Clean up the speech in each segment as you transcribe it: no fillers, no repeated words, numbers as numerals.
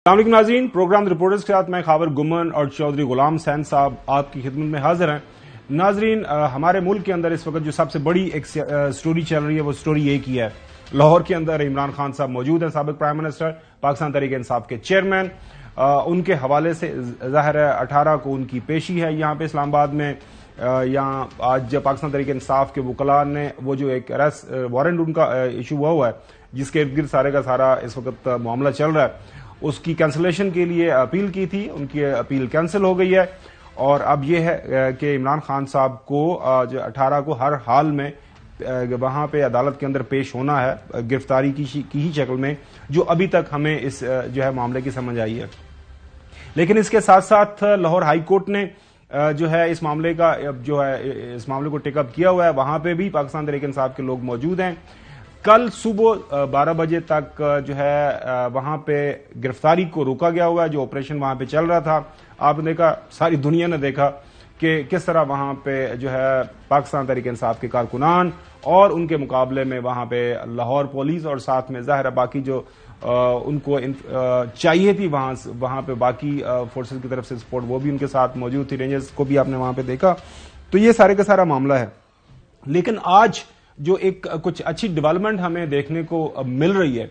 السلام علیکم ناظرین، پروگرام رپورٹرز کے ساتھ میں خاور گمن اور چودھری غلام حسین صاحب آپ کی خدمت میں حاضر ہیں۔ ناظرین، ہمارے ملک کے اندر اس وقت جو سب سے بڑی ایک سٹوری چل رہی ہے وہ سٹوری ایک ہی ہے۔ لاہور کے اندر عمران خان صاحب موجود ہیں، سابق پرائم منسٹر، پاکستان تحریک انصاف کے چیئرمین۔ ان کے حوالے سے ظاہر ہے 18 کو ان کی پیشی ہے یہاں پہ اسلام آباد میں۔ یہاں آج پاکستان تحریک انصاف کے وکلاء نے وہ جو ایک ارسٹ وارنٹ ان کا ایشو ہوا ہے، جس کے ارد گرد سارے کا سارا اس وقت معاملہ چل رہا ہے، اس کی کینسلیشن کے لیے اپیل کی تھی۔ ان کی اپیل کینسل ہو گئی ہے، اور اب یہ ہے کہ عمران خان صاحب کو 18 کو ہر حال میں وہاں پہ عدالت کے اندر پیش ہونا ہے، گرفتاری کی ہی شکل میں، جو ابھی تک ہمیں اس جو ہے معاملے کی سمجھ آئی ہے۔ لیکن اس کے ساتھ ساتھ لاہور ہائی کورٹ نے جو ہے اس معاملے کا جو ہے اس معاملے کو ٹیک اپ کیا ہوا ہے، وہاں پہ بھی پاکستان تحریک انصاف کے لوگ موجود ہیں۔ کل صبح 12 بجے تک جو ہے وہاں پہ گرفتاری کو روکا گیا ہوا ہے، جو آپریشن وہاں پہ چل رہا تھا۔ آپ نے دیکھا، ساری دنیا نے دیکھا کہ کس طرح وہاں پہ جو ہے پاکستان تحریک انصاف کے کارکنان اور ان کے مقابلے میں وہاں پہ لاہور پولیس، اور ساتھ میں ظاہر ہے باقی جو ان کو چاہیے تھی وہاں پہ باقی فورسز کی طرف سے سپورٹ، وہ بھی ان کے ساتھ موجود تھی، رینجرز کو بھی آپ نے وہاں پہ دیکھا۔ تو یہ سارے کا سارا معاملہ ہے۔ لیکن آج جو ایک کچھ اچھی ڈیولپمنٹ ہمیں دیکھنے کو مل رہی ہے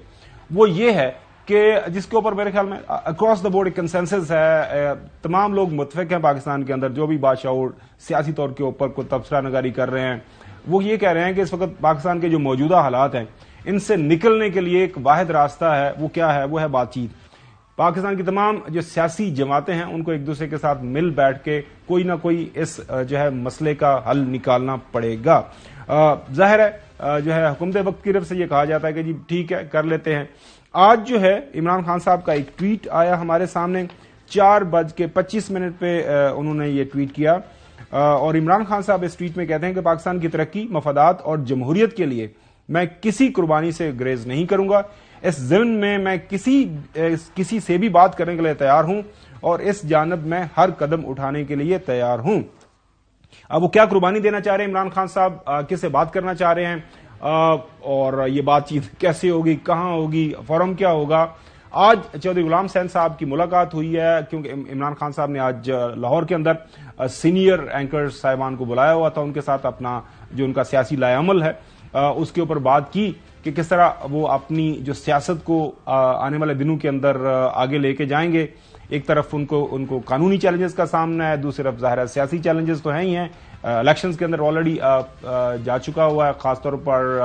وہ یہ ہے کہ جس کے اوپر میرے خیال میں اکراس دا بورڈ ایک کنسنسس ہے، تمام لوگ متفق ہیں پاکستان کے اندر، جو بھی بادشاہ سیاسی طور کے اوپر کوئی تبصرہ نگاری کر رہے ہیں، وہ یہ کہہ رہے ہیں کہ اس وقت پاکستان کے جو موجودہ حالات ہیں ان سے نکلنے کے لیے ایک واحد راستہ ہے، وہ کیا ہے؟ وہ ہے بات چیت۔ پاکستان کی تمام جو سیاسی جماعتیں ہیں ان کو ایک دوسرے کے ساتھ مل بیٹھ کے کوئی نہ کوئی اس جو ہے مسئلے کا حل نکالنا پڑے گا۔ ظاہر ہے جو ہے حکومت وقت کی طرف سے یہ کہا جاتا ہے کہ جی ٹھیک ہے، کر لیتے ہیں۔ آج جو ہے عمران خان صاحب کا ایک ٹویٹ آیا ہمارے سامنے، 4:25 پہ انہوں نے یہ ٹویٹ کیا، اور عمران خان صاحب اس ٹویٹ میں کہتے ہیں کہ پاکستان کی ترقی، مفادات اور جمہوریت کے لیے میں کسی قربانی سے گریز نہیں کروں گا۔ اس ضمن میں کسی سے بھی بات کرنے کے لیے تیار ہوں، اور اس جانب میں ہر قدم اٹھانے کے لیے تیار ہوں۔ اب وہ کیا قربانی دینا چاہ رہے ہیں عمران خان صاحب، کس سے بات کرنا چاہ رہے ہیں، اور یہ بات چیت کیسے ہوگی، کہاں ہوگی، فورم کیا ہوگا؟ آج چودھری غلام حسین صاحب کی ملاقات ہوئی ہے، کیونکہ عمران خان صاحب نے آج لاہور کے اندر سینئر اینکر صاحبان کو بلایا ہوا تھا، ان کے ساتھ اپنا جو ان کا سیاسی لائے عمل ہے اس کے اوپر بات کی کہ کس طرح وہ اپنی جو سیاست کو آنے والے دنوں کے اندر آگے لے کے جائیں گے۔ ایک طرف ان کو قانونی چیلنجز کا سامنا ہے، دوسری طرف ظاہر ہے سیاسی چیلنجز تو ہیں ہی ہیں۔ الیکشنز کے اندر آلریڈی جا چکا ہوا ہے، خاص طور پر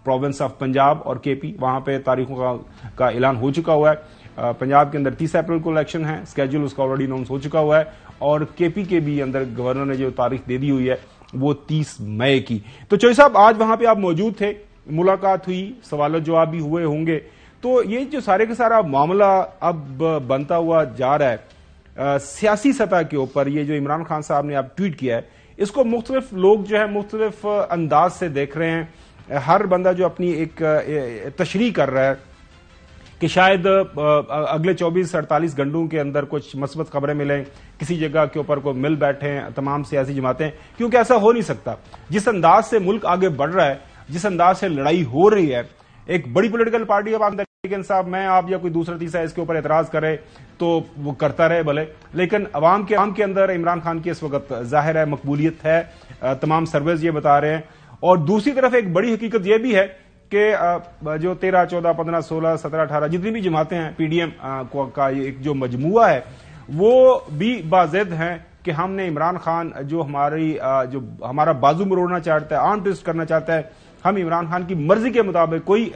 پروونس آف پنجاب اور کے پی، وہاں پہ تاریخوں کا اعلان ہو چکا ہوا ہے۔ پنجاب کے اندر 30 اپریل کو الیکشن ہے، اسکیجول اس کا آلریڈی اناؤنس ہو چکا ہوا ہے، اور کے پی کے بھی اندر گورنر نے جو تاریخ دے دی ہوئی ہے وہ 30 مئی کی۔ تو چوہدری صاحب آج وہاں پہ آپ موجود تھے، ملاقات ہوئی، سوال و جواب بھی ہوئے ہوں گے، تو یہ جو سارے کا سارا معاملہ اب بنتا ہوا جا رہا ہے سیاسی سطح کے اوپر، یہ جو عمران خان صاحب نے اب ٹویٹ کیا ہے، اس کو مختلف لوگ جو ہے مختلف انداز سے دیکھ رہے ہیں۔ ہر بندہ جو اپنی ایک تشریح کر رہا ہے کہ شاید اگلے 24-48 گھنٹوں کے اندر کچھ مثبت خبریں ملیں، کسی جگہ کے اوپر کو مل بیٹھیں تمام سیاسی جماعتیں، کیونکہ ایسا ہو نہیں سکتا۔ جس انداز سے ملک آگے بڑھ رہا ہے، جس انداز سے لڑائی ہو رہی ہے، ایک بڑی پولیٹیکل پارٹی ہے پاکستان تحریک انصاف، میں آپ یا کوئی دوسرا تیسرا اس کے اوپر اعتراض کرے تو وہ کرتا رہے بھلے، لیکن عوام کے اندر عمران خان کی اس وقت ظاہر ہے مقبولیت ہے، تمام سرویز یہ بتا رہے ہیں۔ اور دوسری طرف ایک بڑی حقیقت یہ بھی ہے کہ جو 13, 14, 15, 16, 17, 18 جتنی بھی جماعتیں ہیں، پی ڈی ایم کا ایک جو مجموعہ ہے، وہ بھی باضد ہیں کہ ہم نے عمران خان جو ہمارا بازو مروڑنا چاہتا ہے، آرم ٹوسٹ کرنا چاہتا ہے، ہم عمران خان کی مرضی کے مطابق کوئی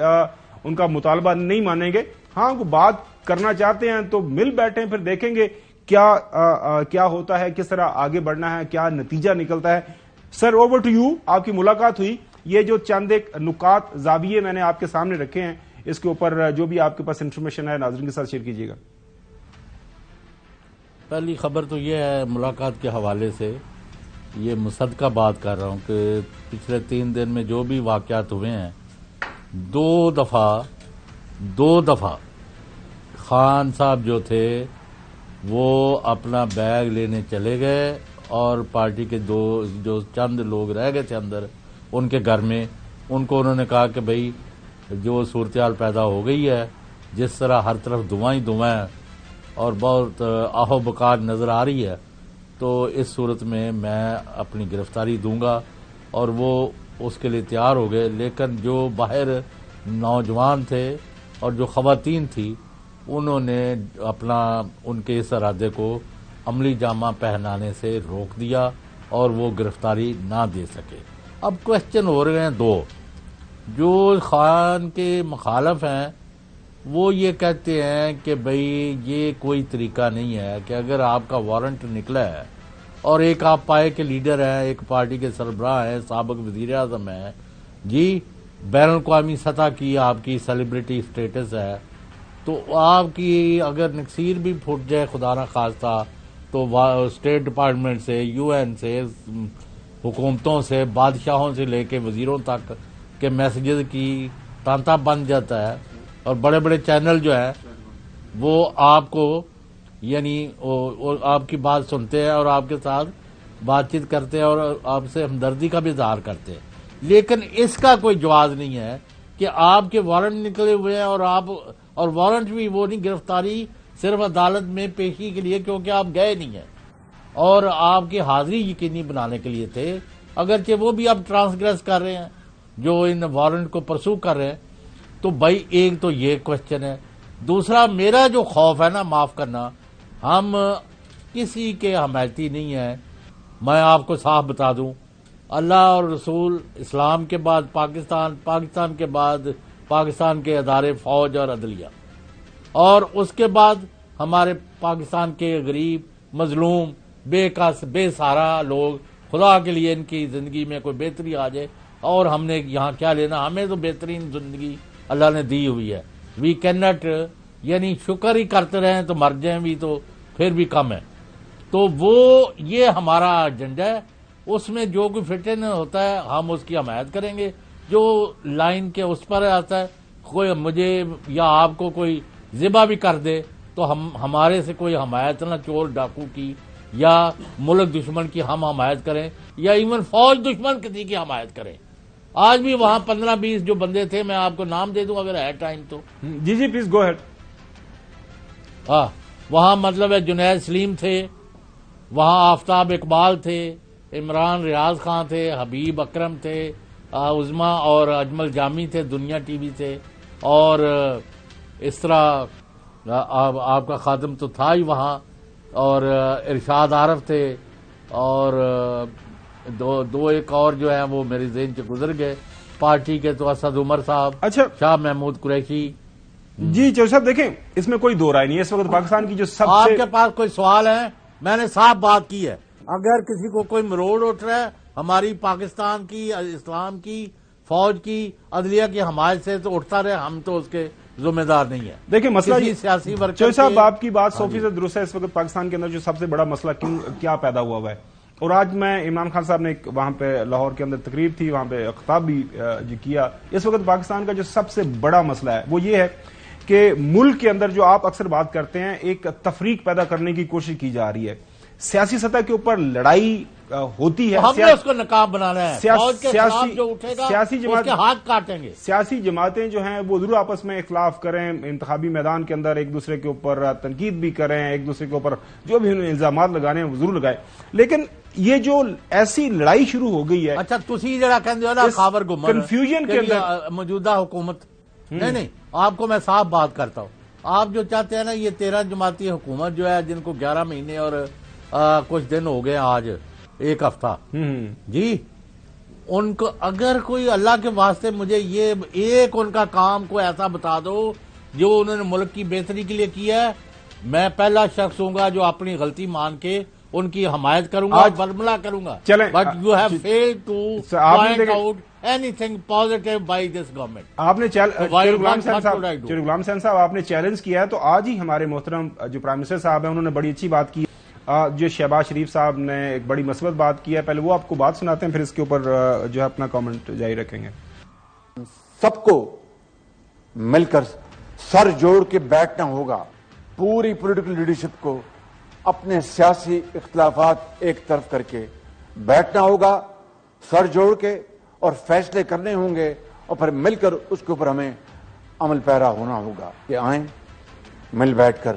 ان کا مطالبہ نہیں مانیں گے۔ ہاں وہ بات کرنا چاہتے ہیں تو مل بیٹھیں، پھر دیکھیں گے کیا ہوتا ہے، کس طرح آگے بڑھنا ہے، کیا نتیجہ نکلتا ہے۔ سر اوور ٹو یو، آپ کی ملاقات ہوئی، یہ جو چند ایک نکات زاویے میں نے آپ کے سامنے رکھے ہیں، اس کے اوپر جو بھی آپ کے پاس انفارمیشن ہے ناظرین کے ساتھ شیئر کیجیے گا۔ پہلی خبر تو یہ ہے ملاقات کے حوالے سے، یہ مصدقہ بات کر رہا ہوں کہ پچھلے 3 دن میں جو بھی واقعات ہوئے ہیں، دو دفعہ خان صاحب جو تھے وہ اپنا بیگ لینے چلے گئے، اور پارٹی کے جو چند لوگ رہ گئے تھے اندر ان کے گھر میں، ان کو انہوں نے کہا کہ بھئی جو صورتحال پیدا ہو گئی ہے، جس طرح ہر طرف دعائیں اور بہت آہو بکار نظر آ رہی ہے، تو اس صورت میں اپنی گرفتاری دوں گا، اور وہ اس کے لیے تیار ہو گئے۔ لیکن جو باہر نوجوان تھے اور جو خواتین تھی، انہوں نے ان کے اس ارادے کو عملی جامہ پہنانے سے روک دیا اور وہ گرفتاری نہ دے سکے۔ اب کوشچن ہو رہے ہیں دو، جو خان کے مخالف ہیں وہ یہ کہتے ہیں کہ بھئی یہ کوئی طریقہ نہیں ہے کہ اگر آپ کا وارنٹ نکلا ہے اور ایک آپ پائے کے لیڈر ہیں، ایک پارٹی کے سربراہ ہیں، سابق وزیر اعظم ہیں، جی بین الاقوامی سطح کی آپ کی سیلیبریٹی سٹیٹس ہے، تو آپ کی اگر نکسیر بھی پھٹ جائے خدا نہ خواستہ، تو اسٹیٹ ڈپارٹمنٹ سے، یو این سے، حکومتوں سے، بادشاہوں سے لے کے وزیروں تک کے میسیجز کی تانتا بن جاتا ہے، اور بڑے بڑے چینل جو ہیں وہ آپ کو یعنی آپ کی بات سنتے ہیں اور آپ کے ساتھ بات چیت کرتے ہیں اور آپ سے ہمدردی کا بھی اظہار کرتے ہیں، لیکن اس کا کوئی جواز نہیں ہے کہ آپ کے وارنٹ نکلے ہوئے ہیں اور وارنٹ بھی وہ نہیں، گرفتاری صرف عدالت میں پیشی کے لیے، کیونکہ آپ گئے نہیں ہیں اور آپ کی حاضری یقینی بنانے کے لیے تھے، اگرچہ وہ بھی اب ٹرانسگریس کر رہے ہیں جو ان وارنٹ کو پرسو کر رہے ہیں۔ تو بھائی ایک تو یہ کوشچن ہے، دوسرا میرا جو خوف ہے نا، معاف کرنا، ہم کسی کے حمایتی نہیں ہیں۔ میں آپ کو صاف بتا دوں، اللہ اور رسول، اسلام کے بعد پاکستان کے بعد پاکستان کے ادارے فوج اور عدلیہ، اور اس کے بعد ہمارے پاکستان کے غریب، مظلوم، بے کس، بے سہارا لوگ، خدا کے لیے ان کی زندگی میں کوئی بہتری آ جائے، اور ہم نے یہاں کیا لینا، ہمیں تو بہترین زندگی اللہ نے دی ہوئی ہے۔ وی کین ناٹ، یعنی شکر ہی کرتے رہیں تو مر جائیں بھی تو پھر بھی کم ہے۔ تو وہ یہ ہمارا ایجنڈا ہے، اس میں جو کوئی فٹ ان ہوتا ہے ہم اس کی حمایت کریں گے، جو لائن کے اس پر آتا ہے، کوئی مجھے یا آپ کو کوئی ذبح بھی کر دے تو ہمارے سے کوئی حمایت نہ چور ڈاکو کی یا ملک دشمن کی ہم حمایت کریں، یا ایون فوج دشمن کسی کی حمایت کریں۔ آج بھی وہاں 15-20 جو بندے تھے، میں آپ کو نام دے دوں اگر ہے ٹائم تو۔ جی پلیز گو ہیڈ۔ وہاں مطلب ہے جنید سلیم تھے، وہاں آفتاب اقبال تھے، عمران ریاض خان تھے، حبیب اکرم تھے، عظما اور اجمل جامی تھے دنیا ٹی وی سے، اور اس طرح آپ کا خادم تو تھا ہی وہاں، اور ارشاد عارف تھے، اور دو ایک اور جو ہیں وہ میرے ذہن سے گزر گئے پارٹی کے، تو اسد عمر صاحب، اچھا شاہ محمود قریشی۔ جی چور صاحب دیکھیں، اس میں کوئی دو رائے نہیں ہے، اس وقت پاکستان کی جو سب سے، آپ کے پاس کوئی سوال ہے؟ میں نے صاف بات کی ہے، اگر کسی کو کوئی مروڑ اٹھ رہا ہے ہماری پاکستان کی، اسلام کی، فوج کی، عدلیہ کی حمایت سے، تو اٹھتا رہے، ہم تو اس کے ذمہ دار نہیں ہیں۔ دیکھیں مسئلہ کسی سیاسی ورکر چور صاحب آپ کی بات 100% جی درست ہے۔ اس وقت پاکستان کے اندر جو سب سے بڑا مسئلہ کیا پیدا ہوا ہے، اور آج میں عمران خان صاحب نے وہاں پہ لاہور کے اندر تقریر تھی، وہاں پہ خطاب بھی کیا، اس وقت پاکستان کا جو سب سے بڑا مسئلہ ہے وہ یہ ہے کہ ملک کے اندر جو آپ اکثر بات کرتے ہیں، ایک تفریق پیدا کرنے کی کوشش کی جا رہی ہے، سیاسی سطح کے اوپر لڑائی ہوتی ہے، ہم نے اس کو نقاب بنانا ہے، فوج کے خلاف جو اٹھے گا اس کے ہاتھ کاٹیں گے۔ سیاسی جماعتیں جو ہیں وہ ضرور آپس میں اختلاف کریں، انتخابی میدان کے اندر ایک دوسرے کے اوپر تنقید بھی کریں، ایک دوسرے کے اوپر جو بھی انہیں الزامات لگانے ہیں وہ ضرور لگائیں، لیکن یہ جو ایسی لڑائی شروع ہو گئی ہے، اچھا تسی جڑا کہندے ہو نا خاور گمن کنفیوژن کے اندر موجودہ حکومت، نہیں آپ کو میں صاف بات کرتا ہوں، آپ جو چاہتے ہیں نا یہ 13 جماعتی حکومت جو ہے، جن کو 11 مہینے اور کچھ دن ہو گئے، آج ایک ہفتہ، جی ان کو اگر کوئی اللہ کے واسطے مجھے یہ ایک ان کا کام کو ایسا بتا دو جو انہوں نے ملک کی بہتری کے لیے کیا ہے، میں پہلا شخص ہوں گا جو اپنی غلطی مان کے ان کی حمایت کروں گا، برملا کروں گا۔ But you have failed to point out anything positive by this government. آپ نے غلام حسین صاحب آپ نے چیلنج کیا ہے، تو آج ہی ہمارے محترم جو پرائم منسٹر صاحب ہیں انہوں نے بڑی اچھی بات کی، جو شہباز شریف صاحب نے ایک بڑی مثبت بات کی ہے، پہلے وہ آپ کو بات سناتے ہیں، پھر اس کے اوپر جو ہے اپنا کامنٹ جاری رکھیں گے۔ سب کو مل کر سر جوڑ کے بیٹھنا ہوگا، پوری پولیٹیکل لیڈرشپ کو اپنے سیاسی اختلافات ایک طرف کر کے بیٹھنا ہوگا، سر جوڑ کے، اور فیصلے کرنے ہوں گے، اور پھر مل کر اس کے اوپر ہمیں عمل پیرا ہونا ہوگا کہ آئیں مل بیٹھ کر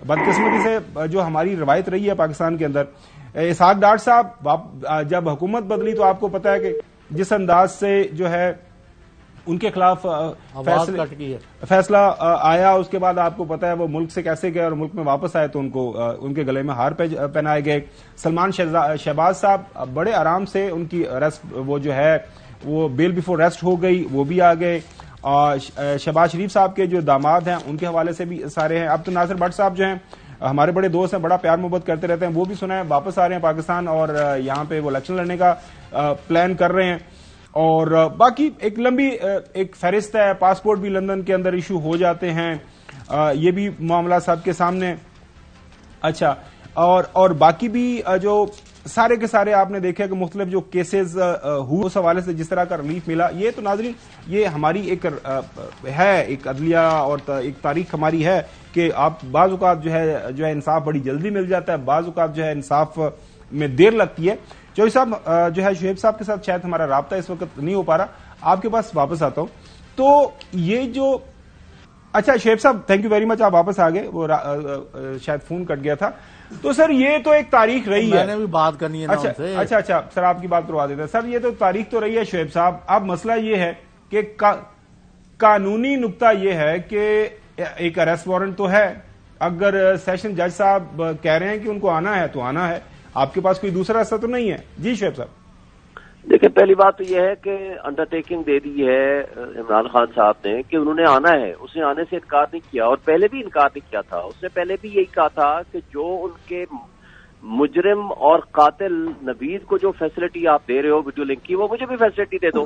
بدقسمتی سے جو ہماری روایت رہی ہے پاکستان کے اندر، اسحاق ڈاڑ صاحب جب حکومت بدلی تو آپ کو پتا ہے کہ جس انداز سے جو ہے ان کے خلاف فیصلہ آیا، اس کے بعد آپ کو پتا ہے وہ ملک سے کیسے گئے اور ملک میں واپس آئے تو ان کے گلے میں ہار پہنائے گئے۔ سلمان شہباز صاحب بڑے آرام سے ان کی ریسٹ وہ جو ہے وہ بیل بیفور ریسٹ ہو گئی، وہ بھی آ گئے۔ شہباز شریف صاحب کے جو داماد ہیں ان کے حوالے سے بھی سارے ہیں۔ اب تو ناصر بٹ صاحب جو ہیں ہمارے بڑے دوست ہیں، بڑا پیار محبت کرتے رہتے ہیں، وہ بھی سنا ہے واپس آ رہے ہیں پاکستان اور یہاں پہ وہ الیکشن لڑنے کا پلان کر رہے ہیں۔ اور باقی ایک لمبی ایک فہرست ہے، پاسپورٹ بھی لندن کے اندر ایشو ہو جاتے ہیں، یہ بھی معاملہ سب کے سامنے۔ اچھا، اور باقی بھی جو سارے کے سارے آپ نے دیکھا کہ مختلف جو کیسز ہوئے اس حوالے سے جس طرح کا ریلیف ملا، یہ تو ناظرین یہ ہماری ایک ہے ایک عدلیہ اور ایک تاریخ ہماری ہے کہ آپ بعض اوقات جو ہے انصاف بڑی جلدی مل جاتا ہے، بعض اوقات جو ہے انصاف میں دیر لگتی ہے۔ چوہدری صاحب جو ہے شعیب صاحب کے ساتھ شاید ہمارا رابطہ اس وقت نہیں ہو پا رہا، آپ کے پاس واپس آتا ہوں۔ تو یہ جو اچھا شعیب صاحب تھینک یو ویری مچ، آپ واپس آ گئے، وہ شاید فون کٹ گیا تھا۔ تو سر یہ تو ایک تاریخ رہی ہے، میں نے بھی بات کرنی ہے اچھا سر آپ کی بات کروا دیتے ہیں۔ سر یہ تو تاریخ تو رہی ہے شعیب صاحب، اب مسئلہ یہ ہے کہ قانونی نقطہ یہ ہے کہ ایک اریسٹ وارنٹ تو ہے، اگر سیشن جج صاحب کہہ رہے ہیں کہ ان کو آنا ہے تو آنا ہے، آپ کے پاس کوئی دوسرا راستہ تو نہیں ہے۔ جی شعیب صاحب دیکھیں، پہلی بات تو یہ ہے کہ انڈرٹیکنگ دے دی ہے عمران خان صاحب نے کہ انہوں نے آنا ہے، اس نے آنے سے انکار نہیں کیا، اور پہلے بھی انکار نہیں کیا تھا۔ اس نے پہلے بھی یہی کہا تھا کہ جو ان کے مجرم اور قاتل نوید کو جو فیسلٹی آپ دے رہے ہو ویڈیو لنک کی، وہ مجھے بھی فیسلٹی دے دو۔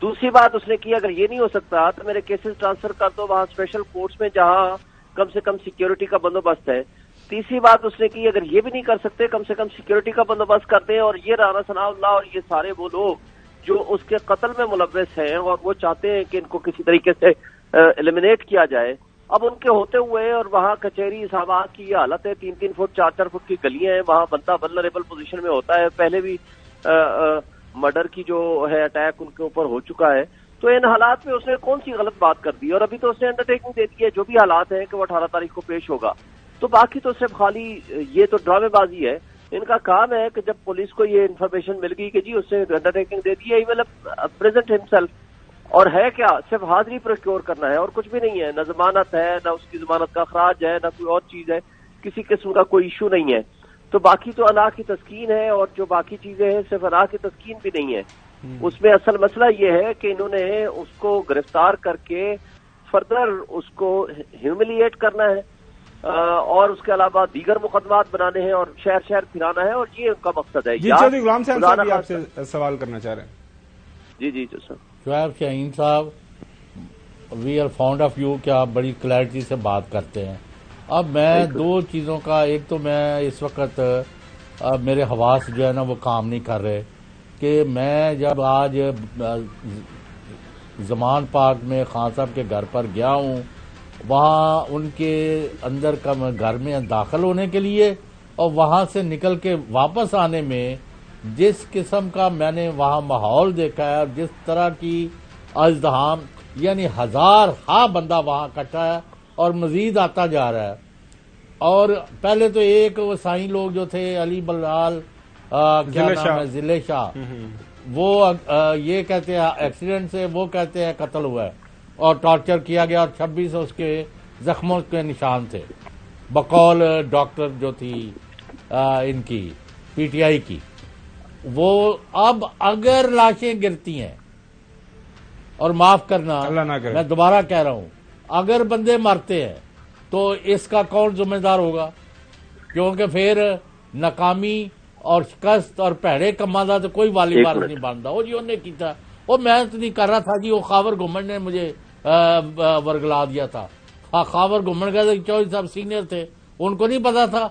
دوسری بات اس نے کی اگر یہ نہیں ہو سکتا تو میرے کیسز ٹرانسفر کر دو وہاں اسپیشل کورٹس میں جہاں کم سے کم سیکیورٹی کا بندوبست ہے۔ تیسری بات اس نے کی اگر یہ بھی نہیں کر سکتے کم سے کم سیکیورٹی کا بندوبست کر دیں، اور یہ رانا ثناء اللہ اور یہ سارے وہ لوگ جو اس کے قتل میں ملوث ہیں اور وہ چاہتے ہیں کہ ان کو کسی طریقے سے ایلیمنیٹ کیا جائے، اب ان کے ہوتے ہوئے اور وہاں کچہری اسامباد کی یہ حالت ہے، 3-3 فٹ 4-4 فٹ کی گلیاں ہیں، وہاں بندہ ولنریبل پوزیشن میں ہوتا ہے، پہلے بھی مرڈر کی جو ہے اٹیک ان کے اوپر ہو چکا ہے۔ تو ان حالات میں اس نے کون سی غلط بات کر دی، اور ابھی تو اس نے انڈرٹیکنگ دے دی ہے جو بھی حالات ہیں کہ وہ 18 تاریخ کو پیش ہوگا۔ تو باقی تو صرف خالی یہ تو ڈرامے بازی ہے۔ ان کا کام ہے کہ جب پولیس کو یہ انفارمیشن مل گئی کہ جی اس نے انڈرٹیکنگ دے دی ہے، ہی ول پریزنٹ ہمسیلف، اور ہے کیا صرف حاضری پروکیور کرنا ہے اور کچھ بھی نہیں ہے، نہ ضمانت ہے، نہ اس کی ضمانت کا اخراج ہے، نہ کوئی اور چیز ہے، کسی قسم کا کوئی ایشو نہیں ہے۔ تو باقی تو اللہ کی تسکین ہے، اور جو باقی چیزیں ہیں صرف اللہ کی تسکین بھی نہیں ہے۔ اس میں اصل مسئلہ یہ ہے کہ انہوں نے اس کو گرفتار کر کے فردر اس کو ہیوملیٹ کرنا ہے، اور اس کے علاوہ دیگر مقدمات بنانے ہیں اور شہر شہر پھرانا ہے، اور یہ ان کا مقصد ہے۔ جی چودھری غلام حسین صاحب بھی آپ سے سوال کرنا چاہ رہے ہیں۔ جی سر شعیب شاہین صاحب، we are found of you کہ آپ بڑی کلیئرٹی سے بات کرتے ہیں۔ اب میں دو چیزوں کا، ایک تو میں اس وقت میرے حواس جو ہے نا وہ کام نہیں کر رہے کہ میں جب آج زمان پاک میں خان صاحب کے گھر پر گیا ہوں، وہاں ان کے اندر کا گھر میں داخل ہونے کے لیے اور وہاں سے نکل کے واپس آنے میں جس قسم کا میں نے وہاں ماحول دیکھا ہے اور جس طرح کی ازدحام، یعنی ہزار بندہ وہاں اکٹھا ہے اور مزید آتا جا رہا ہے۔ اور پہلے تو ایک وسائی لوگ جو تھے علی بلال کیا نام ہے ضلع شاہ، وہ یہ کہتے ہیں ایکسیڈنٹ سے، وہ کہتے ہیں قتل ہوا ہے اور ٹارچر کیا گیا، اور 26 اس کے زخموں کے نشان تھے بقول ڈاکٹر جو تھی ان کی پی ٹی آئی کی۔ وہ اب اگر لاشیں گرتی ہیں، اور معاف کرنا میں دوبارہ کہہ رہا ہوں، اگر بندے مرتے ہیں تو اس کا کون ذمہ دار ہوگا؟ کیونکہ پھر ناکامی اور شکست اور پیڑے کماں دا تو کوئی والی وارث نہیں بنتا۔ وہ جی انہوں نے کیتا، وہ میں تو نہیں کر رہا تھا جی، وہ خاور گھومن نے مجھے ورگلا دیا تھا۔ خاور گھومن کا چودھری صاحب سینئر تھے، ان کو نہیں پتا تھا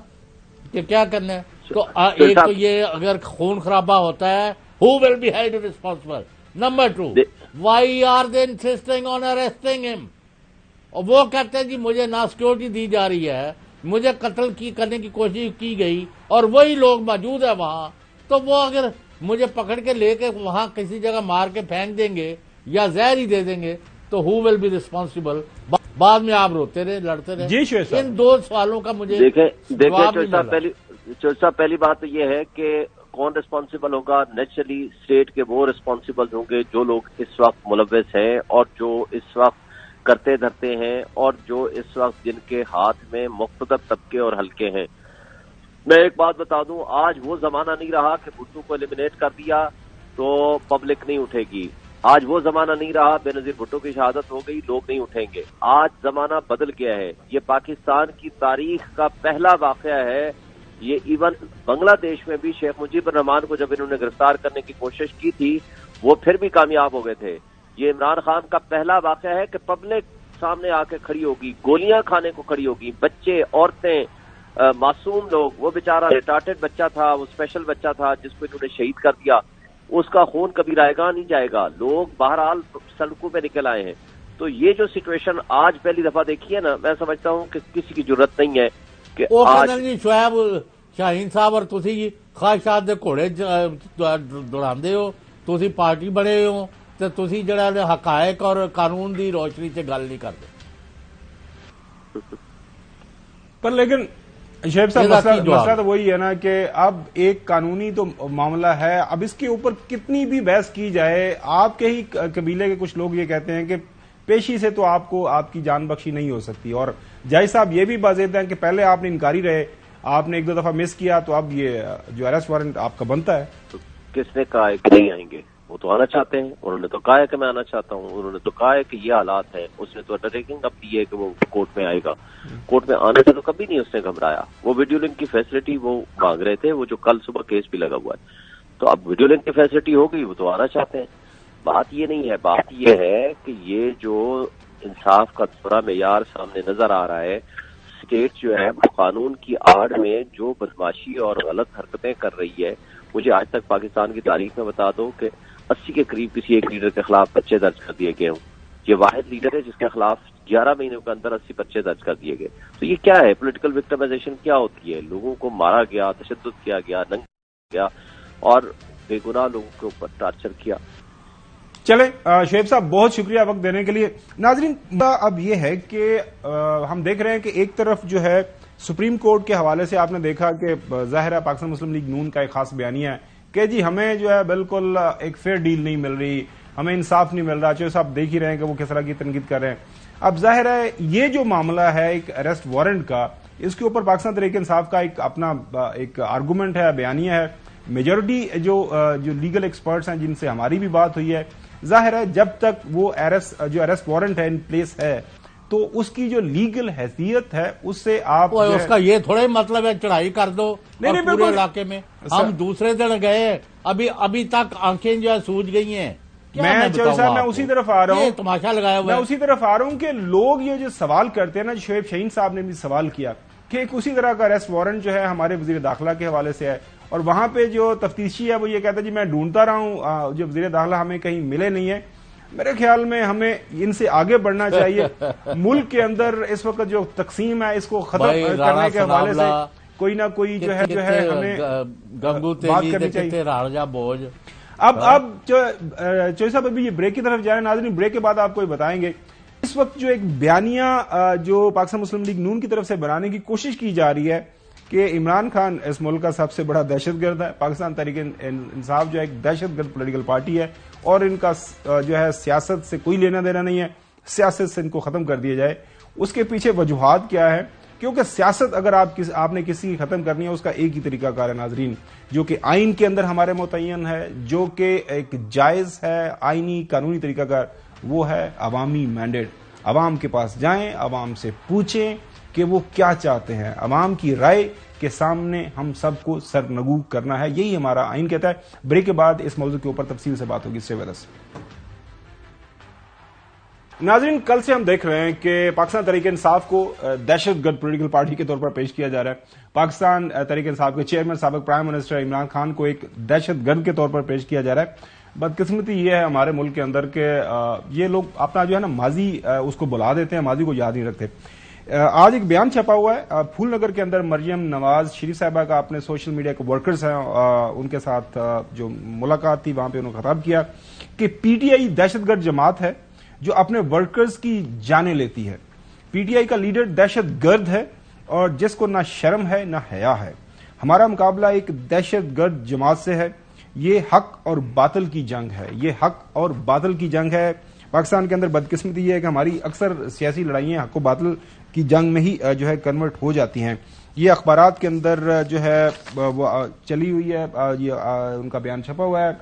کہ کیا کرنا ہے۔ تو ایک تو یہ اگر خون خرابہ ہوتا ہے، who will be held responsible؟ Number 2، why are they insisting on arresting him؟ اور وہ کہتے ہیں جی مجھے نہ سیکورٹی دی جا رہی ہے، مجھے قتل کرنے کی کوشش کی گئی، اور وہی لوگ موجود ہیں وہاں، تو وہ اگر مجھے پکڑ کے لے کے وہاں کسی جگہ مار کے پھینک دیں گے یا زہر ہی دے دیں گے تو who will be responsible؟ بعد میں آپ روتے رہے, لڑتے رہے. جی شعیب صاحب, ان دو سوالوں کا مجھے دیکھیں جواب نہیں ملا. چوہدری صاحب پہلی بات تو یہ ہے کہ کون ریسپانسبل ہوگا. نیچرلی اسٹیٹ کے وہ ریسپانسبل ہوں گے جو لوگ اس وقت ملوث ہیں اور جو اس وقت کرتے دھرتے ہیں اور جو اس وقت جن کے ہاتھ میں مقتدر طبقے اور حلقے ہیں. میں ایک بات بتا دوں, آج وہ زمانہ نہیں رہا کہ بھٹو کو ایلیمنیٹ کر دیا تو پبلک نہیں اٹھے گی. آج وہ زمانہ نہیں رہا, بے نظیر بھٹو کی شہادت ہو گئی, لوگ نہیں اٹھیں گے. آج زمانہ بدل گیا ہے. یہ پاکستان کی تاریخ کا پہلا واقعہ ہے. یہ ایون بنگلہ دیش میں بھی شیخ مجیب الرحمان کو جب انہوں نے گرفتار کرنے کی کوشش کی تھی وہ پھر بھی کامیاب ہو گئے تھے. یہ عمران خان کا پہلا واقعہ ہے کہ پبلک سامنے آ کے کھڑی ہوگی, گولیاں کھانے کو کھڑی ہوگی, بچے, عورتیں, معصوم لوگ. وہ بیچارہ ریٹارڈڈ بچہ تھا, وہ اسپیشل بچہ تھا جس کو انہوں نے شہید کر دیا, اس کا خون کبھی رائے گاہ نہیں جائے گا. لوگ بہرحال سڑکوں پہ نکل آئے ہیں. تو یہ جو سچویشن آج پہلی دفعہ دیکھی ہے نا, میں سمجھتا ہوں کہ کسی کی ضرورت نہیں ہے کہ آج شعیب شاہین صاحب اور تسی خواہشات دے گھوڑے دوڑاندے ہو, تسی پارٹی بڑے ہو تے تسی جڑا حقائق اور قانون دی روشنی سے گل نہیں کرتے. پر لیکن شعیب صاحب مسئلہ تو وہی ہے نا کہ اب ایک قانونی تو معاملہ ہے, اب اس کے اوپر کتنی بھی بحث کی جائے, آپ کے ہی قبیلے کے کچھ لوگ یہ کہتے ہیں کہ پیشی سے تو آپ کو آپ کی جان بخشی نہیں ہو سکتی. اور جائی صاحب یہ بھی باضابطہ ہے کہ پہلے آپ نے انکاری رہے, آپ نے ایک دو دفعہ مس کیا, تو اب یہ جو اریسٹ وارنٹ آپ کا بنتا ہے. تو کس نے کہا ہے کہ نہیں آئیں گے؟ وہ تو آنا چاہتے ہیں. انہوں نے تو کہا ہے کہ میں آنا چاہتا ہوں, انہوں نے تو کہا ہے کہ یہ حالات ہیں. اس نے تو انڈرٹیکنگ اب دی ہے کہ وہ کورٹ میں آئے گا. کورٹ میں آنے سے تو کبھی نہیں اس نے گھبرایا. وہ ویڈیو لنک کی فیسلٹی وہ مانگ رہے تھے, وہ جو کل صبح کیس بھی لگا ہوا ہے. تو اب ویڈیو لنک کی فیسلٹی ہوگی, وہ تو آنا چاہتے ہیں. بات یہ نہیں ہے, بات یہ ہے کہ یہ جو انصاف کا تھوڑا معیار سامنے نظر آ رہا ہے, اسٹیٹ جو ہے وہ قانون کی آڑ میں جو بدماشی اور غلط حرکتیں کر رہی ہے. مجھے آج تک پاکستان کی تاریخ میں بتا دو کہ 80 کے قریب کسی ایک لیڈر کے خلاف پرچے درج کر دیے گئے ہوں. یہ واحد لیڈر ہے جس کے خلاف 11 مہینوں کے اندر 80 پرچے درج کر دیے گئے. تو یہ کیا ہے؟ پولیٹیکل وکٹمائزیشن کیا ہوتی ہے؟ لوگوں کو مارا گیا, تشدد کیا گیا, ننگا گیا اور بے گناہ لوگوں کے اوپر ٹارچر کیا. چلیں شعیب صاحب, بہت شکریہ وقت دینے کے لیے. ناظرین, اب یہ ہے کہ ہم دیکھ رہے ہیں کہ ایک طرف جو ہے سپریم کورٹ کے حوالے سے آپ نے دیکھا کہ ظاہر ہے پاکستان مسلم لیگ نون کا ایک خاص بیانیہ ہے کہ جی ہمیں جو ہے بالکل ایک فیئر ڈیل نہیں مل رہی, ہمیں انصاف نہیں مل رہا. چوہدری صاحب دیکھ ہی رہے ہیں کہ وہ کس طرح کی تنقید کر رہے ہیں. اب ظاہر ہے یہ جو معاملہ ہے ایک اریسٹ وارنٹ کا, اس کے اوپر پاکستان تحریک انصاف کا ایک اپنا ایک آرگومنٹ ہے, بیانیہ ہے. میجورٹی جو لیگل ایکسپرٹس ہیں جن سے ہماری بھی بات ہوئی ہے, ظاہر ہے جب تک وہ جو اریسٹ وارنٹ ہے ان پلیس ہے تو اس کی جو لیگل حیثیت ہے اس سے آپ اس کا یہ تھوڑا ہی مطلب ہے چڑھائی کر دو. پورے علاقے میں ہم دوسرے دن گئے, ابھی تک آنکھیں جو ہے سوج گئی ہیں. میں چوہدری صاحب میں اسی طرف آ رہا ہوں, تماشا لگایا ہوا, میں اسی طرف آ رہا ہوں کہ لوگ یہ جو سوال کرتے ہیں نا, شعیب شاہین صاحب نے بھی سوال کیا کہ ایک اسی طرح کا اریسٹ وارنٹ جو ہے ہمارے وزیر داخلہ کے حوالے سے ہے اور وہاں پہ جو تفتیشی ہے وہ یہ کہتا ہے جی میں ڈھونڈتا رہا ہوں, جو وزیر داخلہ ہمیں کہیں ملے نہیں ہے. میرے خیال میں ہمیں ان سے آگے بڑھنا چاہیے. ملک کے اندر اس وقت جو تقسیم ہے اس کو ختم کرنے کے حوالے سے کوئی نہ کوئی جو ہے ہمیں بات کرنی چاہیے. اب چوہدری صاحب ابھی یہ بریک کی طرف جا رہے ہیں. ناظرین, بریک کے بعد آپ کو یہ بتائیں گے اس وقت جو ایک بیانیہ جو پاکستان مسلم لیگ نون کی طرف سے بنانے کی کوشش کی جا رہی ہے کہ عمران خان اس ملک کا سب سے بڑا دہشت گرد ہے, پاکستان تحریک انصاف جو ہے ایک دہشت گرد پولیٹیکل پارٹی ہے اور ان کا جو ہے سیاست سے کوئی لینا دینا نہیں ہے, سیاست سے ان کو ختم کر دیا جائے. اس کے پیچھے وجوہات کیا ہے؟ کیونکہ سیاست اگر آپ نے کسی کی ختم کرنی ہے اس کا ایک ہی طریقہ کار ہے ناظرین, جو کہ آئین کے اندر ہمارے متعین ہے, جو کہ ایک جائز ہے آئینی قانونی طریقہ کار, وہ ہے عوامی مینڈیٹ. عوام کے پاس جائیں, عوام سے پوچھیں کہ وہ کیا چاہتے ہیں, عوام کی رائے کے سامنے ہم سب کو سرنگو کرنا ہے, یہی ہمارا آئین کہتا ہے. بریک کے بعد اس موضوع کے اوپر تفصیل سے بات ہوگی. اس سے وجہ سے ناظرین, کل سے ہم دیکھ رہے ہیں کہ پاکستان تحریک انصاف کو دہشت گرد پولیٹیکل پارٹی کے طور پر پیش کیا جا رہا ہے. پاکستان تحریک انصاف کے چیئرمین سابق پرائم منسٹر عمران خان کو ایک دہشت گرد کے طور پر پیش کیا جا رہا ہے. بدقسمتی یہ ہے ہمارے ملک کے اندر کہ یہ لوگ اپنا جو ہے نا ماضی اس کو بلا دیتے ہیں, ماضی کو یاد نہیں رکھتے. آج ایک بیان چھپا ہوا ہے پھول نگر کے اندر, مریم نواز شریف صاحبہ کا اپنے سوشل میڈیا کے ورکرز ہیں ان کے ساتھ جو ملاقات تھی وہاں پہ انہوں نے خطاب کیا کہ پی ٹی آئی دہشت گرد جماعت ہے جو اپنے ورکرز کی جانیں لیتی ہے. پی ٹی آئی کا لیڈر دہشت گرد ہے اور جس کو نہ شرم ہے نہ حیا ہے. ہمارا مقابلہ ایک دہشت گرد جماعت سے ہے. یہ حق اور باطل کی جنگ ہے. یہ حق اور باطل کی جنگ ہے. پاکستان کے اندر بدقسمتی یہ ہے کہ ہماری اکثر سیاسی لڑائیاں حق و باطل کی جنگ میں ہی جو ہے کنورٹ ہو جاتی ہیں. یہ اخبارات کے اندر جو ہے وہ چلی ہوئی ہے, یہ ان کا بیان چھپا ہوا ہے.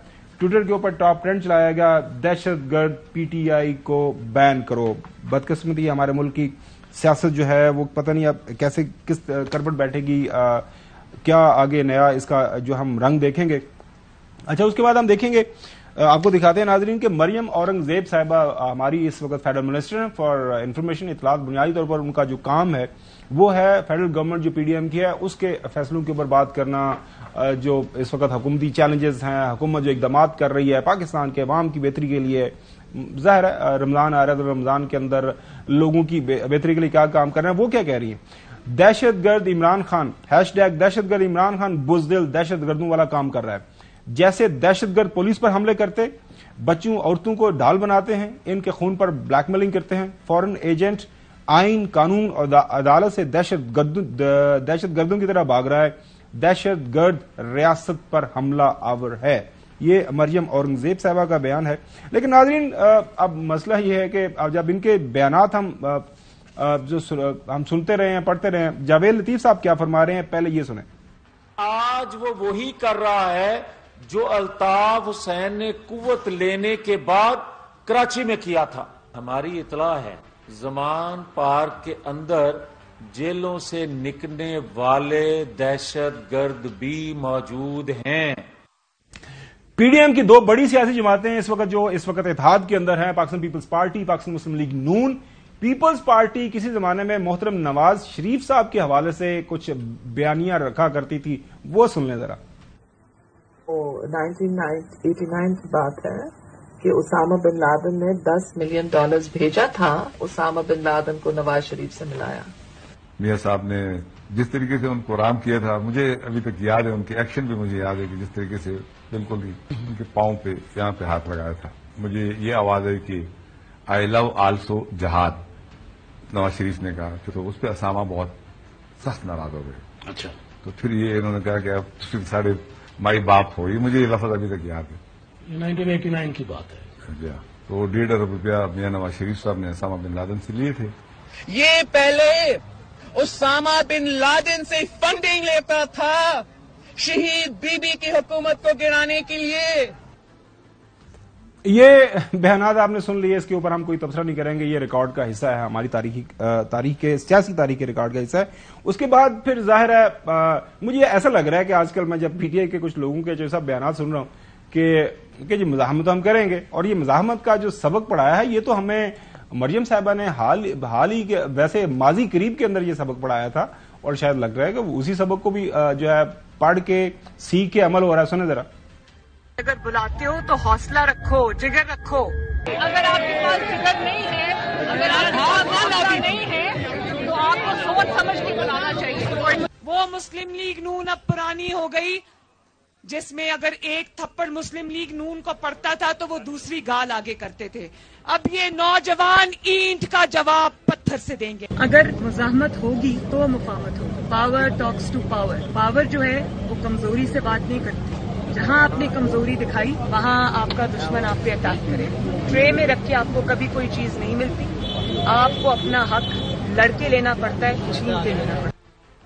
ٹویٹر کے اوپر ٹاپ ٹرینڈ چلایا گیا, دہشت گرد پی ٹی آئی کو بین کرو. بدقسمتی ہمارے ملک کی سیاست جو ہے وہ پتہ نہیں اب کیسے کس کربٹ بیٹھے گی, کیا آگے نیا اس کا جو ہم رنگ دیکھیں گے. اچھا, اس کے بعد ہم دیکھیں گے, آپ کو دکھاتے ہیں ناظرین کہ مریم اورنگزیب صاحبہ ہماری اس وقت فیڈرل منسٹر ہیں فار انفارمیشن, اطلاعات. بنیادی طور پر ان کا جو کام ہے وہ ہے فیڈرل گورنمنٹ جو پی ڈی ایم کی ہے اس کے فیصلوں کے اوپر بات کرنا, جو اس وقت حکومتی چیلنجز ہیں, حکومت جو اقدامات کر رہی ہے پاکستان کے عوام کی بہتری کے لیے. ظاہر ہے رمضان آ رہا ہے تو رمضان کے اندر لوگوں کی بہتری کے لیے کیا کام کر رہے ہیں وہ کیا کہہ رہی ہیں. دہشت گرد عمران خان #, دہشت گرد عمران خان بزدل دہشت گردوں والا کام کر رہا ہے. جیسے دہشت گرد پولیس پر حملے کرتے, بچوں عورتوں کو ڈھال بناتے ہیں, ان کے خون پر بلیک میلنگ کرتے ہیں, فورن ایجنٹ آئین قانون اور عدالت سے دہشت گردوں کی طرح بھاگ رہا ہے. دہشت گرد ریاست پر حملہ آور ہے. یہ مریم اورنگزیب صاحبہ کا بیان ہے. لیکن ناظرین اب مسئلہ یہ ہے کہ جب ان کے بیانات ہم سنتے رہے ہیں, پڑھتے رہے ہیں, جاوید لطیف صاحب کیا فرما رہے ہیں پہلے یہ سنیں. آج وہ وہی کر رہا ہے جو الطاف حسین نے قوت لینے کے بعد کراچی میں کیا تھا. ہماری اطلاع ہے زمان پارک کے اندر جیلوں سے نکلنے والے دہشت گرد بھی موجود ہیں. پی ڈی ایم کی دو بڑی سیاسی جماعتیں اس وقت اتحاد کے اندر ہیں, پاکستان پیپلز پارٹی, پاکستان مسلم لیگ نون. پیپلز پارٹی کسی زمانے میں محترم نواز شریف صاحب کے حوالے سے کچھ بیانیاں رکھا کرتی تھی, وہ سن لیں ذرا. 1989 کی بات ہے کہ اسامہ بن لادن نے $10 ملین بھیجا تھا. اسامہ بن لادن کو نواز شریف سے ملایا. میاں صاحب نے جس طریقے سے ان کو رام کیا تھا, مجھے ابھی تک یاد ہے, ان کے ایکشن بھی مجھے یاد ہے کہ جس طریقے سے بالکل ان کے پاؤں پہ یہاں پہ ہاتھ لگایا تھا. مجھے یہ آواز ہے کہ آئی لو آلسو جہاد نواز شریف نے کہا, تو اس پہ اسامہ بہت سخت ناراض ہو گئے. اچھا, تو پھر یہ انہوں نے کہا کہ اب سارے مائی باپ ہو. یہ مجھے یہ لفظ ابھی تک یاد ہے, 1989 کی بات ہے. جی, تو $1.5 ارب میاں نواز شریف صاحب نے اسامہ بن لادن سے لیے تھے. یہ پہلے اسامہ بن لادن سے فنڈنگ لیتا تھا شہید بی بی کی حکومت کو گرانے کے لیے. یہ بیانات آپ نے سن لیے, اس کے اوپر ہم کوئی تبصرہ نہیں کریں گے. یہ ریکارڈ کا حصہ ہے, ہماری سیاسی تاریخ کے ریکارڈ کا حصہ ہے. اس کے بعد پھر ظاہر ہے مجھے ایسا لگ رہا ہے کہ آج کل میں جب پی ٹی آئی کے کچھ لوگوں کے جیسا بیانات سن رہا ہوں کہ جی مزاحمت ہم کریں گے, اور یہ مزاحمت کا جو سبق پڑھایا ہے یہ تو ہمیں مریم صاحبہ نے حال ہی کے ویسے ماضی قریب کے اندر یہ سبق پڑھایا تھا, اور شاید لگ رہا ہے کہ اسی سبق کو بھی جو ہے پڑھ کے سیکھ کے عمل ہو رہا ہے. سنیں ذرا. اگر بلاتے ہو تو حوصلہ رکھو, جگر رکھو. اگر آپ کے پاس جگر نہیں ہے, اگر آپ حوصلہ نہیں ہے تو آپ کو سوچ سمجھ کے بلانا چاہیے. وہ مسلم لیگ نون اب پرانی ہو گئی جس میں اگر ایک تھپڑ مسلم لیگ نون کو پڑتا تھا تو وہ دوسری گال آگے کرتے تھے. اب یہ نوجوان اینٹ کا جواب پتھر سے دیں گے. اگر مزاحمت ہوگی تو مقاومت ہوگی. Power talks to power. پاور جو ہے وہ کمزوری سے بات نہیں کرتی. جہاں آپ نے کمزوری دکھائی وہاں آپ کا دشمن آپ پہ اٹیک کرے. ٹرے میں رکھ کے آپ کو کبھی کوئی چیز نہیں ملتی. آپ کو اپنا حق لڑ کے لینا پڑتا ہے, چھین کے لینا پڑتا ہے.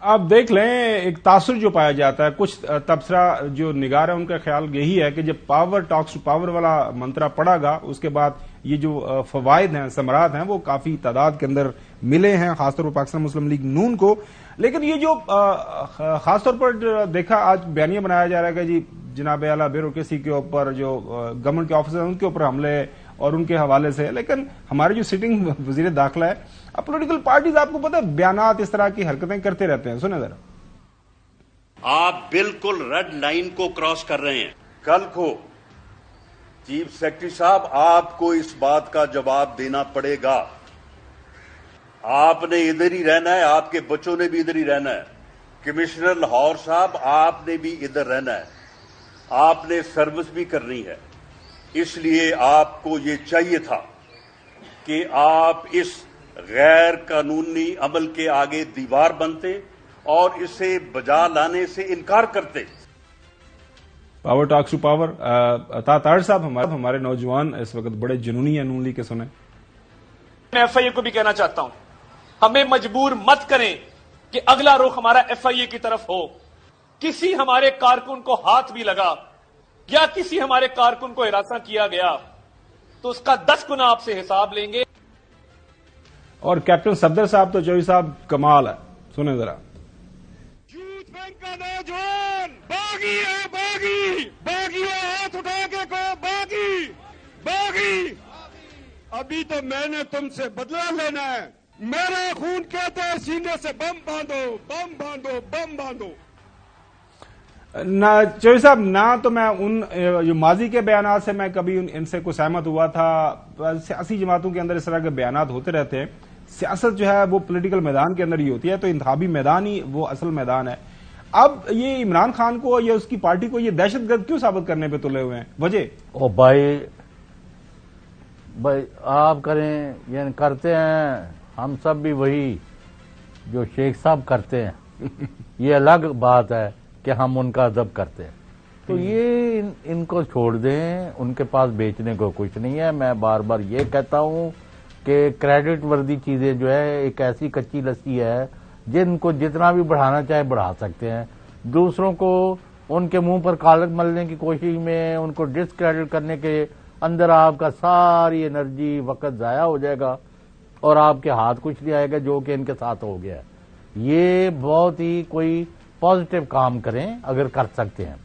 آپ دیکھ لیں ایک تاثر جو پایا جاتا ہے, کچھ تبصرہ جو نگار ہے ان کا خیال یہی ہے کہ جب پاور ٹاکس ٹو پاور والا منترا پڑا گا اس کے بعد یہ جو فوائد ہیں, ثمرات ہیں, وہ کافی تعداد کے اندر ملے ہیں, خاص طور پر پاکستان مسلم لیگ نون کو. لیکن یہ جو خاص طور پر دیکھا آج بیانیہ بنایا جا رہا ہے کہ جی جناب اعلیٰ بیوروکریسی کے اوپر جو گورنمنٹ کے آفیسر ہیں ان کے اوپر حملے اور ان کے حوالے سے, لیکن ہمارے جو سٹنگ وزیر داخلہ ہے, اب پولیٹیکل پارٹیز آپ کو پتا ہے بیانات اس طرح کی حرکتیں کرتے رہتے ہیں. سنیں ذرا. آپ بالکل ریڈ لائن کو کراس کر رہے ہیں. کل کو چیف سیکرٹری صاحب آپ کو اس بات کا جواب دینا پڑے گا. آپ نے ادھر ہی رہنا ہے, آپ کے بچوں نے بھی ادھر ہی رہنا ہے. کمشنر لاہور صاحب آپ نے بھی ادھر رہنا ہے, آپ نے سروس بھی کرنی ہے. اس لیے آپ کو یہ چاہیے تھا کہ آپ اس غیر قانونی عمل کے آگے دیوار بنتے اور اسے بجا لانے سے انکار کرتے. Power talks to power. Tahir صاحب ہمارے نوجوان اس وقت بڑے جنونی ہیں نون لیگ کے سنیں. میں ایف آئی اے کو بھی کہنا چاہتا ہوں، ہمیں مجبور مت کریں کہ اگلا رخ ہمارا ایف آئی اے کی طرف ہو. کسی ہمارے کارکن کو ہاتھ بھی لگا یا کسی ہمارے کارکن کو ہراساں کیا گیا تو اس کا 10 گنا آپ سے حساب لیں گے. اور کیپٹن صفدر صاحب تو چوہدری صاحب کمال ہے، سنیں ذرا. یوتھ بینک کا نوجوان باغی ہے، باغی ہے، ہاتھ اٹھا کے کہو باغی. ابھی تو میں نے تم سے بدلہ لینا ہے. میرا خون کہتا ہے سینے سے بم باندھو. چوہدری صاحب، نہ تو میں ان جو ماضی کے بیانات سے میں کبھی ان سے کوئی سہمت ہوا تھا. سیاسی جماعتوں کے اندر اس طرح کے بیانات ہوتے رہتے ہیں. سیاست جو ہے وہ پولیٹیکل میدان کے اندر ہی ہوتی ہے، تو انتخابی میدان ہی وہ اصل میدان ہے. اب یہ عمران خان کو یا اس کی پارٹی کو یہ دہشت گرد کیوں ثابت کرنے پہ تلے ہوئے ہیں؟ وجہ بھائی آپ کریں یعنی کرتے ہیں، ہم سب بھی وہی جو شیخ صاحب کرتے ہیں. یہ الگ بات ہے کہ ہم ان کا ادب کرتے ہیں. تو یہ ان کو چھوڑ دیں، ان کے پاس بیچنے کو کچھ نہیں ہے. میں بار بار یہ کہتا ہوں کہ کریڈٹ وردی چیزیں جو ہے ایک ایسی کچی لسی ہے جن کو جتنا بھی بڑھانا چاہے بڑھا سکتے ہیں. دوسروں کو ان کے منہ پر کالک ملنے کی کوشش میں ان کو ڈسکریڈٹ کرنے کے اندر آپ کا ساری انرجی وقت ضائع ہو جائے گا اور آپ کے ہاتھ کچھ نہیں آئے گا، جو کہ ان کے ساتھ ہو گیا ہے. یہ بہت ہی کوئی پازیٹو کام کریں اگر کر سکتے ہیں.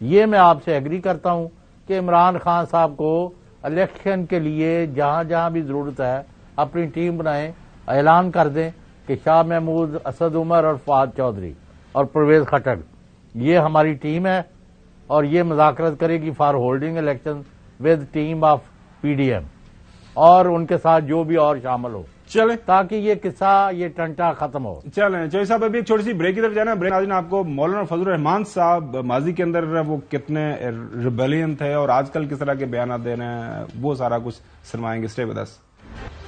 یہ میں آپ سے ایگری کرتا ہوں کہ عمران خان صاحب کو الیکشن کے لیے جہاں جہاں بھی ضرورت ہے اپنی ٹیم بنائیں، اعلان کر دیں کہ شاہ محمود، اسد عمر اور فہد چودھری اور پرویز خٹک یہ ہماری ٹیم ہے اور یہ مذاکرت کرے گی for holding election with team of P D M اور ان کے ساتھ جو بھی اور شامل ہو، چلیں تاکہ یہ قصہ یہ ٹنٹا ختم ہو. چلیں چوہدری صاحب، ابھی ایک چھوٹی سی بریک کی طرف جانا ہے. ناظرین، آپ کو مولانا فضل الرحمان صاحب ماضی کے اندر وہ کتنے ریبیلین تھے اور آج کل کس طرح کے بیانات دے رہے ہیں، وہ سارا کچھ سنوائیں گے. Stay with us.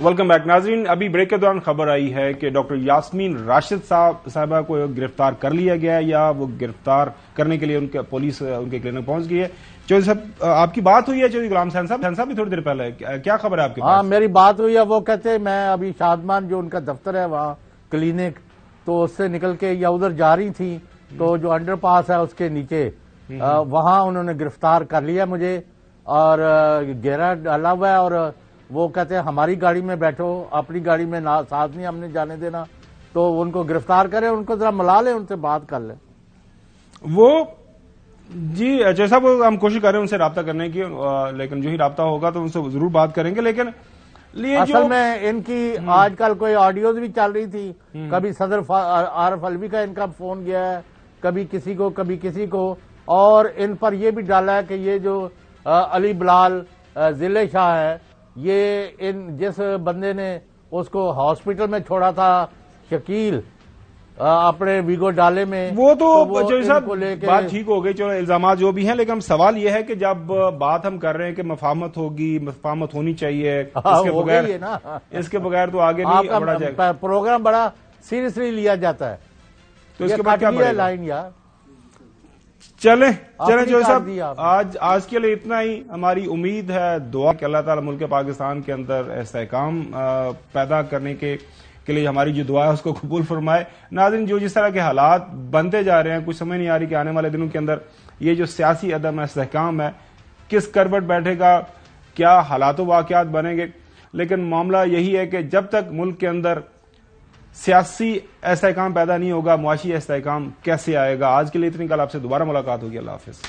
Welcome back. ناظرین، ابھی بریک کے دوران خبر آئی ہے کہ ڈاکٹر یاسمین راشد صاحبہ کو گرفتار کر لیا گیا ہے یا وہ گرفتار کرنے کے لیے ان کے پولیس ان کے کلینک پہنچ گئی ہے. چوہدری صاحب، آپ کی بات ہوئی ہے چوہدری غلام حسین صاحب بھی تھوڑی دیر پہلے، کیا خبر ہے آپ کے پاس؟ ہاں، میری بات ہوئی ہے. وہ کہتے میں ابھی شادمان جو ان کا دفتر ہے وہاں کلینک، تو اس سے نکل کے یا ادھر جا رہی تھی تو جو انڈر پاس ہے اس کے نیچے وہاں انہوں نے گرفتار کر لیا مجھے اور گھیرا ڈالا ہوا ہے. اور وہ کہتے ہیں ہماری گاڑی میں بیٹھو، اپنی گاڑی میں ساتھ نہیں ہم نے جانے دینا. تو ان کو گرفتار کریں، ان کو ذرا ملا لیں، ان سے بات کر لیں. وہ جی جیسا وہ ہم کوشش کر رہے ہیں ان سے رابطہ کرنے کی، لیکن جو ہی رابطہ ہوگا تو ان سے ضرور بات کریں گے. لیکن اصل میں ان کی آج کل کوئی آڈیوز بھی چل رہی تھی، کبھی صدر عارف علوی کا ان کا فون گیا ہے، کبھی کسی کو، اور ان پر یہ بھی ڈالا ہے کہ یہ جو علی بلال ضلع شاہ ہے، یہ جس بندے نے اس کو ہاسپٹل میں چھوڑا تھا شکیل اپنے ویگو ڈالے میں، وہ تو چوہدری صاحب بات ٹھیک ہو گئی، چلو الزامات جو بھی ہیں، لیکن سوال یہ ہے کہ جب بات ہم کر رہے ہیں کہ مفاہمت ہوگی، مفاہمت ہونی چاہیے، اس کے بغیر تو آگے نہیں بڑھا جائے گا. پروگرام بڑا سیریسلی لیا جاتا ہے، تو اس کے بعد کیا بڑھے لائن یار. چلیں چوہدری صاحب، آج کے لیے اتنا ہی. ہماری امید ہے، دعا کہ اللہ تعالیٰ ملک پاکستان کے اندر استحکام پیدا کرنے کے لیے ہماری جو دعا ہے اس کو قبول فرمائے. ناظرین، جو جس طرح کے حالات بنتے جا رہے ہیں، کچھ سمجھ نہیں آ رہی کہ آنے والے دنوں کے اندر یہ جو سیاسی عدم استحکام ہے کس کروٹ بیٹھے گا، کیا حالات و واقعات بنیں گے. لیکن معاملہ یہی ہے کہ جب تک ملک کے اندر سیاسی استحکام پیدا نہیں ہوگا، معاشی استحکام کیسے آئے گا. آج کے لیے اتنی، کل آپ سے دوبارہ ملاقات ہوگی. اللہ حافظ.